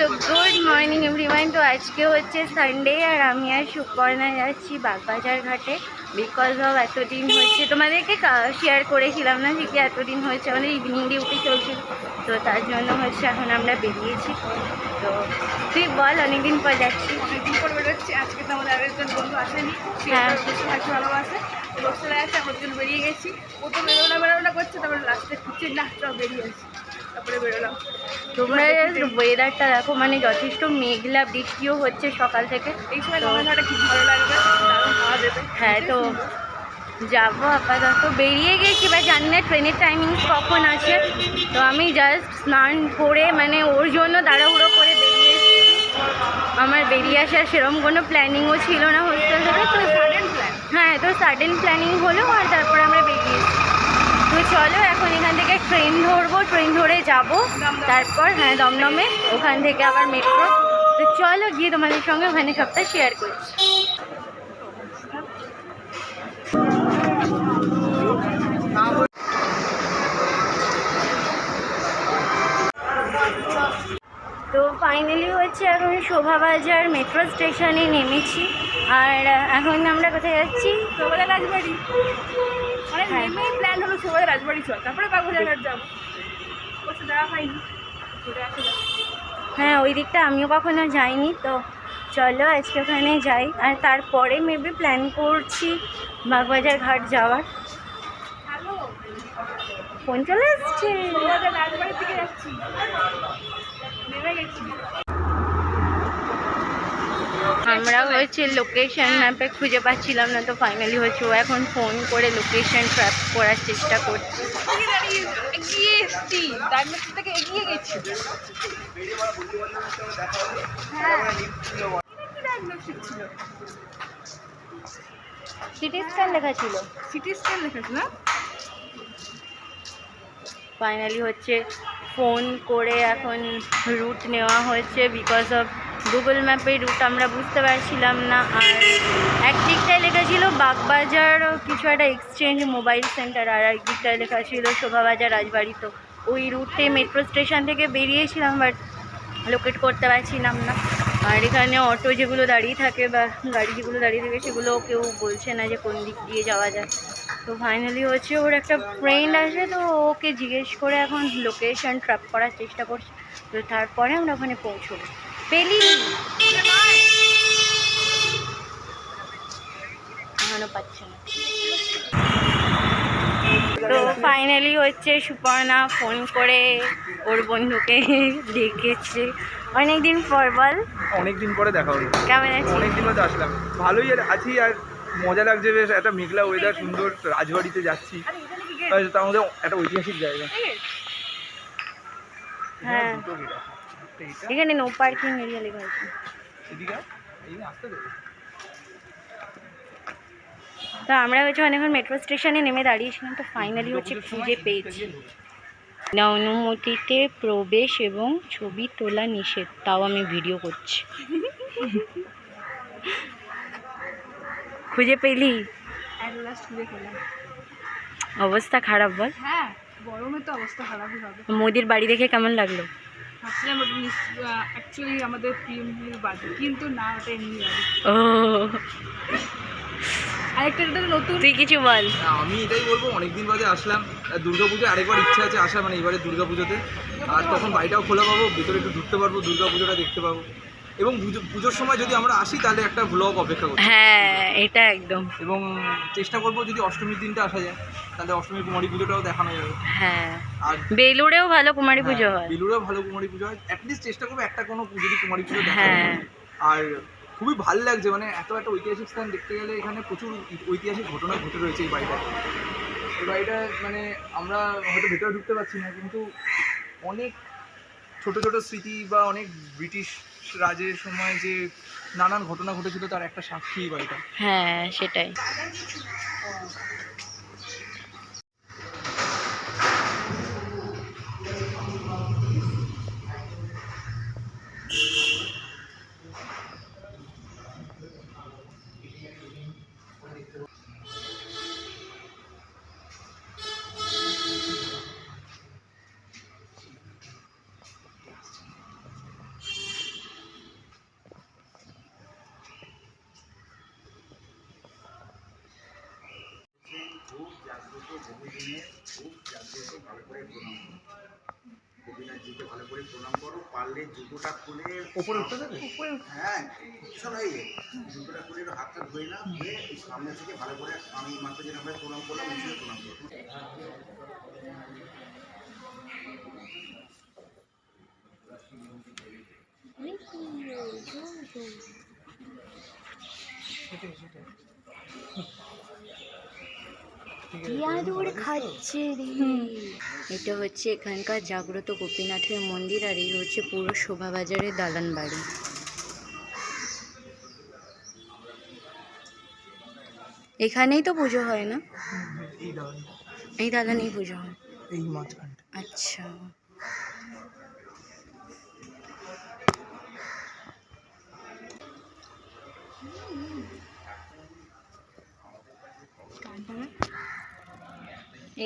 So good morning everyone. তো আজকে হচ্ছে সানডে আর আমি আর সুপর্ণা যাচ্ছি বাগবাজার ঘাটে। বিকজ অফ এতদিন হচ্ছে তোমাদেরকে শেয়ার করেছিলাম না যে কি এতদিন হচ্ছে আমাদের ইভিনিং ডিউটি চলছিল, তো তার জন্য হচ্ছে এখন আমরা বেরিয়েছি। তো তুই বল, অনেকদিন পর যাচ্ছি। অনেকদিন পর বেরোচ্ছি। আজকে তো আমাদের আরেকজন বন্ধু আসেনি, হ্যাঁ ভাইকে ভালোবাসে, লোক চলে আসে, আমার জন্য বেরিয়ে গেছি। ও তো বেরোনা করছে, তারপরে লাস্টে খুঁজছে না সব বেরিয়ে আসি, তারপরে বেরোলাম। তোমরা ওয়েদারটা দেখো, মানে যথেষ্ট মেঘলা, বৃষ্টিও হচ্ছে সকাল থেকে। এই সময় গঙ্গাঘাটে খুব ভালো লাগবে, দারুণ হাওয়া দেবে। হ্যাঁ, তো যাবো আপাতত, বেরিয়ে গেছি, বা জানি না ট্রেনের টাইমিংস কখন আছে। তো আমি জাস্ট স্নান করে মানে ওর জন্য তাড়াহুড়ো করে বেরিয়েছি। আমার বেরিয়ে আসার সেরকম কোনো প্ল্যানিংও ছিল না হোস্টেল থেকে, তো সাডেন প্ল্যান। হ্যাঁ, তো সাডেন প্ল্যানিং হলো আর তারপরে আমরা বেরিয়েছি। তো চলো এখন এখান থেকে ট্রেন ধরবো, ট্রেন ধরে যাব, তারপর হ্যাঁ দমদমে, ওখান থেকে আবার মেট্রো। তো চলো গিয়ে তোমাদের সঙ্গে ওখানে সবটা শেয়ার করছি। তো ফাইনালি হচ্ছে এখন শোভাবাজার মেট্রো স্টেশনে নেমেছি। আর এখন আমরা কোথায় যাচ্ছি? শোভাবাজার রাজবাড়ি। মানে হ্যাঁ। নেমেই প্ল্যান হলো শোভাবাজার রাজবাড়ি চল, তারপরে বাগবাজার ঘাট যাবো। বসে দেওয়া হয়নি, ঘুরে আসা যাবে। হ্যাঁ, ওই দিকটা আমিও কখনো যাইনি, তো চলো আজকে ওখানে যাই। আর তারপরে মেবি প্ল্যান করছি বাগবাজার ঘাট যাওয়ার। হ্যালো, ফোন চলে এসছে। শোভাবাজার রাজবাড়ির দিকে যাচ্ছি, নেমে গেছি। আমরা হচ্ছে লোকেশন ম্যাপে খুঁজে পাচ্ছিলাম না, তো ফাইনালি হচ্ছে ও এখন ফোন করে লোকেশন ট্র্যাক করার চেষ্টা করছে। এগিয়ে এসছি, ডায়মন্ড থেকে এগিয়ে গেছি। হ্যাঁ, ডায়াগনস্টিক ছিল, সিটি স্ক্যান লেখা ছিল। সিটি স্ক্যান লেখেছে না? ফাইনালি হচ্ছে ফোন করে এখন রুট নেওয়া হয়েছে, বিকজ অফ গুগল ম্যাপে রুট আমরা বুঝতে পারছিলাম না। আর এক দিকটায় লেখা ছিল বাগবাজার কিছু একটা এক্সচেঞ্জ মোবাইল সেন্টার, আর এক দিকটায় লেখা ছিল শোভাবাজার রাজবাড়ি। তো ওই রুটে মেট্রো স্টেশন থেকে বেরিয়েছিলাম, বাট লোকেট করতে পারছিলাম না। আর এখানে অটো যেগুলো দাঁড়িয়ে থাকে বা গাড়ি যেগুলো দাঁড়িয়ে থাকে সেগুলো কেউ বলছে না যে কোন দিক দিয়ে যাওয়া যায়। তো ফাইনালি হচ্ছে ওর একটা ফ্রেন্ড আসে, তো ওকে জিজ্ঞেস করে এখন লোকেশন ট্র্যাক করার চেষ্টা করছি। তো তারপরে আমরা ওখানে পৌঁছবো। পেলি এখনো পাচ্ছে না। তো ফাইনালি হচ্ছে সুপর্ণা ফোন করে ওর বন্ধুকে ডেকেছে। অনেকদিন পর, বল। অনেকদিন পরে দেখা হলো। কেমন আছিস? অনেকদিন পরে আসলাম, ভালোই আছি। আর মজা লাগছে, বেশ একটা মেঘলা ওয়েদার, সুন্দর রাজবাড়িতে যাচ্ছি, তার মধ্যে একটা ঐতিহাসিক জায়গা। হ্যাঁ, এখানে নো পার্কিং এরিয়া লেখা আছে। তো আমরা হচ্ছে অনেকক্ষণ মেট্রো স্টেশনে নেমে দাঁড়িয়েছিলাম, তো ফাইনালি হচ্ছে খুঁজে পেয়েছি। না অনুমতিতে প্রবেশ এবং ছবি তোলা নিষেধ, তাও আমি ভিডিও করছি। খুঁজে পেলি? অবস্থা খারাপ, বল। হ্যাঁ, গরমে তো অবস্থা খারাপই হবে। মোদির বাড়ি দেখে কেমন লাগলো? ভাবছিলাম ওটা অ্যাকচুয়ালি আমাদের প্রিয়মের বাড়ি, কিন্তু না, ওটা এমনি বাড়ি। ও, আরেকটা এটা নতুন। তুই কিছু বল। আমি এটাই বলবো, অনেকদিন বাদে আসলাম। দুর্গাপুজো আরেকবার ইচ্ছা আছে আসার, মানে এবারে দুর্গাপুজোতে। আর তখন বাড়িটাও খোলা পাবো, ভিতরে একটু ঢুকতে পারবো, দুর্গাপুজোটা দেখতে পাবো। এবং পুজোর সময় যদি আমরা আসি তাহলে একটা ব্লগ অপেক্ষা করবো। হ্যাঁ, এটা একদম। এবং চেষ্টা করবো যদি অষ্টমীর দিনটা আসা যায়, তাহলে অষ্টমীর কুমারী পুজোটাও দেখানো যাবে। হ্যাঁ, আর বেলুড়েও ভালো কুমারী পুজো হয়। বেলুড়েও ভালো কুমারী পুজো হয়। অ্যাটলিস্ট চেষ্টা করবো একটা কোনো যদি কুমারী পুজো দেখা হ্যাঁ। যায়। আর খুবই ভালো লাগছে, মানে একটা ঐতিহাসিক স্থান দেখতে গেলে এখানে প্রচুর ঐতিহাসিক ঘটনা ঘটে রয়েছে এই বাড়িটা। এই বাড়িটা মানে আমরা হয়তো ভেতরে ঢুকতে পারছি না, কিন্তু অনেক ছোট ছোট স্মৃতি বা অনেক ব্রিটিশ রাজের সময় যে নানান ঘটনা ঘটেছিল তার একটা সাক্ষী এই বাড়িটা। হ্যাঁ, সেটাই। খুব জাগ্রত, ভালো করে প্রণাম করো, গোপীনাথজিকে ভালো করে প্রণাম করো। পারলে জুতোটা খুলে ওপরে উঠতে দেবে? হ্যাঁ, ভীষণ হয়ে যায়। জুতোটা খুলে একটু হাতটা ধুয়ে না, ধুয়ে সামনে থেকে ভালো করে আমি মাত্র যেরকম প্রণাম করলাম নিশ্চয়ই প্রণাম করো। খাচ্ছে রে। এটা হচ্ছে এখানকার জাগ্রত গোপীনাথের মন্দির, আর এই হচ্ছে পুরো শোভাবাজারের দালান বাড়ি। এখানেই তো পুজো হয় না? এই দালানেই পুজো হয়, এই মাঝখানটা। আচ্ছা।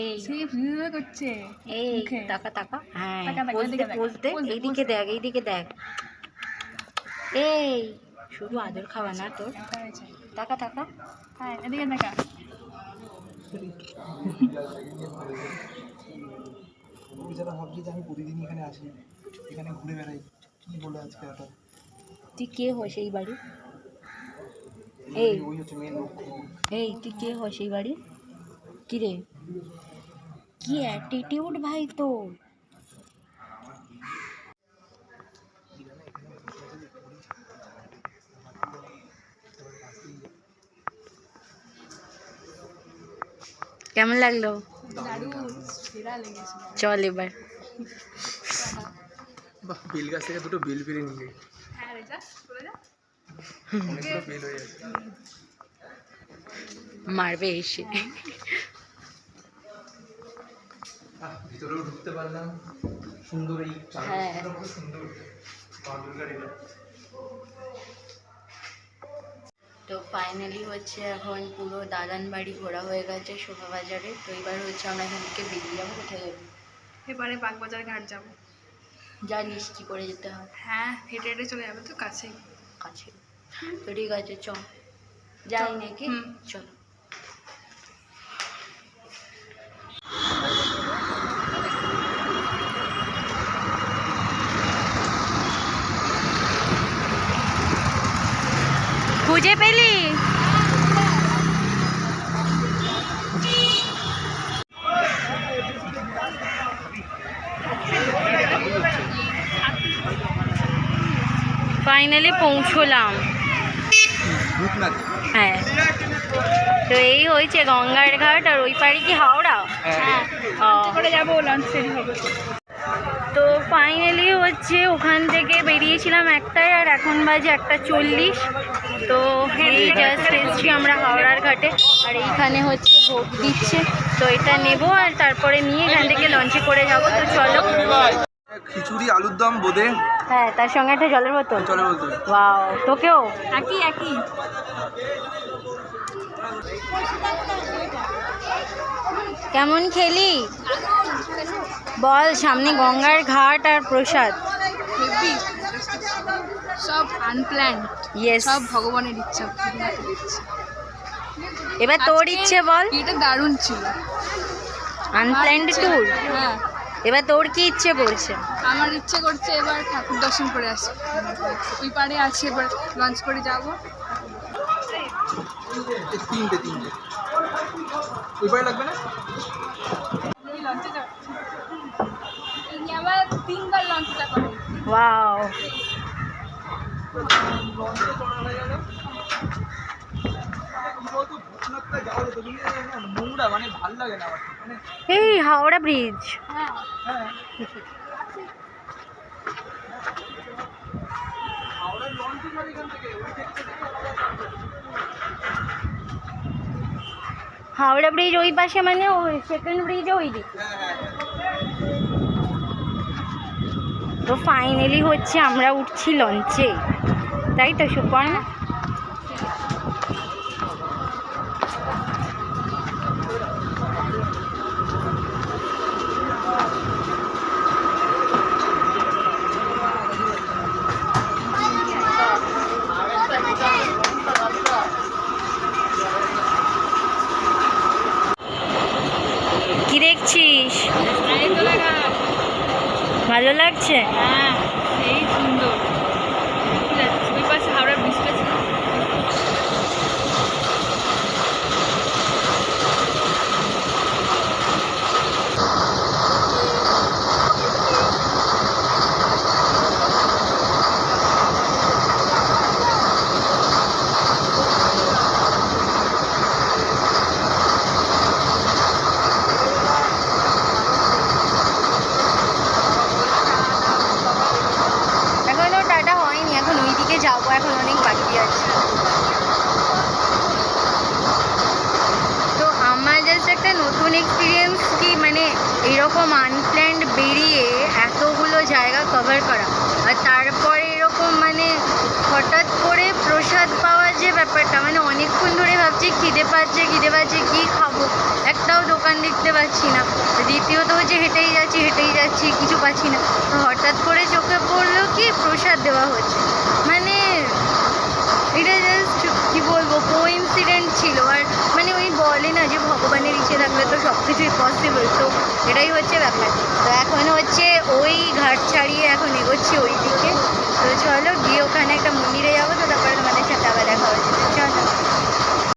এই সেই ভিডিও করছে এই মুখে। টাকা টাকা, হ্যাঁ টাকা, টাকা, পোজ দে, এদিকে দেখ, পোজ দে, পোজ দে, এইদিকে দেখ, এইদিকে দেখ। এই শুধু আদর খাওয়া না তোর, টাকা টাকা। হ্যাঁ এদিকে দেখা। যারা ভাবছি যে আমি প্রতিদিন এখানে আসি, এখানে ঘুরে বেড়াই, কি বলে আজকে এটা? তুই কে হস এই বাড়ি? এই ওই হচ্ছে মেন লক্ষ্য। এই তুই কে হস এই বাড়ি? কি রে, কি অ্যাটিটিউড ভাই তোর? কেমন লাগলো? দারুণ, সেরা লেগেছে। চল এবার। বাহ, বেল গাছ থেকে দুটো বেল পেরে নিয়ে হ্যাঁ রে, যা চলে যা। অনেকগুলো বেল হয়ে যাচ্ছে। মারবে এসে। ভিতরেও ঢুকতে পারলাম, সুন্দর এই হ্যাঁ। চারপাশটা সুন্দর, মা দুর্গার এটা। তো ফাইনালি হচ্ছে এখন পুরো দালান বাড়ি ঘোরা হয়ে গেছে শোভাবাজারে। তো এবার হচ্ছে আমরা এখান থেকে বেরিয়ে যাবো। কোথায় যাবো? এবারে বাগবাজার ঘাট যাবো। জানিস কি করে যেতে হয়? হ্যাঁ হেঁটে হেঁটে চলে যাবে তো, কাছেই। কাছে। তো ঠিক আছে, চ যাই নাকি? হুম। চলো। খুঁজে পেলি? ফাইনালি পৌঁছলাম। হ্যাঁ, তো এই হয়েছে গঙ্গার ঘাট। আর ওই পাড়ে কি হাওড়া? হ্যাঁ। করে যাবো, লঞ্চ ফেরি হবে। তো ফাইনালি হচ্ছে ওখান থেকে বেরিয়েছিলাম একটায়, আর এখন বাজে 1:40। তো এই জাস্ট এসছি আমরা হাওড়ার ঘাটে, আর এইখানে হচ্ছে ভোগ দিচ্ছে। তো এটা নেব আর তারপরে নিয়ে এখান থেকে লঞ্চে করে যাব। তো চলো। খিচুড়ি, আলুর দম, বোঁদে, হ্যাঁ, তার সঙ্গে একটা জলের বোতল। চলে বলতে। ওয়াও, তোকেও একই একই। কেমন খেলি বল? সামনে গঙ্গার ঘাট আর প্রসাদ। হেভি, সব আনপ্ল্যান্ড। ইয়েস, সব ভগবানের ইচ্ছা, ভগবানের ইচ্ছা। এবার তোর ইচ্ছে বল। এটা দারুণ ছিল। Unplanned tour. হ্যাঁ, এবার তোর কি ইচ্ছে করছে? আমার ইচ্ছে করছে এবার ঠাকুর দর্শন করে আসি। ওই পাড়ে আছে, এবার লঞ্চ করে যাবো। তিনটে ওই পারে লাগবে না? এই লঞ্চে যাবো। এই নিয়ে আমার 3বার লঞ্চটা করে। ওয়াও, নোংরা, মানে ভাল লাগে না আমার, মানে এই হাওড়া ব্রিজ। হ্যাঁ, হ্যাঁ। হাওড়ার লঞ্চ যাবে এখান থেকে, ওই থেকে হাওড়া ব্রিজ ওই পাশে, মানে ওই সেকেন্ড ব্রিজ ওই দিক। তো ফাইনালি হচ্ছে আমরা উঠছি লঞ্চে, তাই তো সুপর্ণা? লাগছে? হ্যাঁ এই সুন্দর ওই পাশে হাওড়া ব্রিজটা ছিল। এখনো টাটা হয়নি, এখন ওইদিকে যাবো, এখন অনেক বাকি আছে। তো আমার জাস্ট একটা নতুন এক্সপিরিয়েন্স কি মানে এরকম আনপ্ল্যান্ড বেরিয়ে এতগুলো জায়গা কভার করা, আর তারপরে এরকম মানে হঠাৎ করে প্রসাদ পাওয়ার যে ব্যাপারটা, মানে অনেকক্ষণ ধরে ভাবছি খিদে পাচ্ছে কী খাবো, একটাও দোকান দেখতে পাচ্ছি না। দ্বিতীয়ত হচ্ছে হেঁটেই যাচ্ছি কিছু পাচ্ছি না। তো হঠাৎ করে চোখে পড়লো কি প্রসাদ দেওয়া হচ্ছে, মানে এটা জাস্ট কী বলবো কোইন্সিডেন্ট ছিল। আর মানে ওই বলে না যে ভগবানের ইচ্ছে থাকলে তো সব কিছুই পসিবল, তো এটাই হচ্ছে ব্যাপার। তো এখন হচ্ছে ওই ঘাট ছাড়িয়ে এখন এগোচ্ছি ওই দিকে। তো চলো গিয়ে ওখানে একটা মন্দিরে যাবো, তো তারপরে তোমাদের সাথে আবার দেখা হচ্ছে। চলো।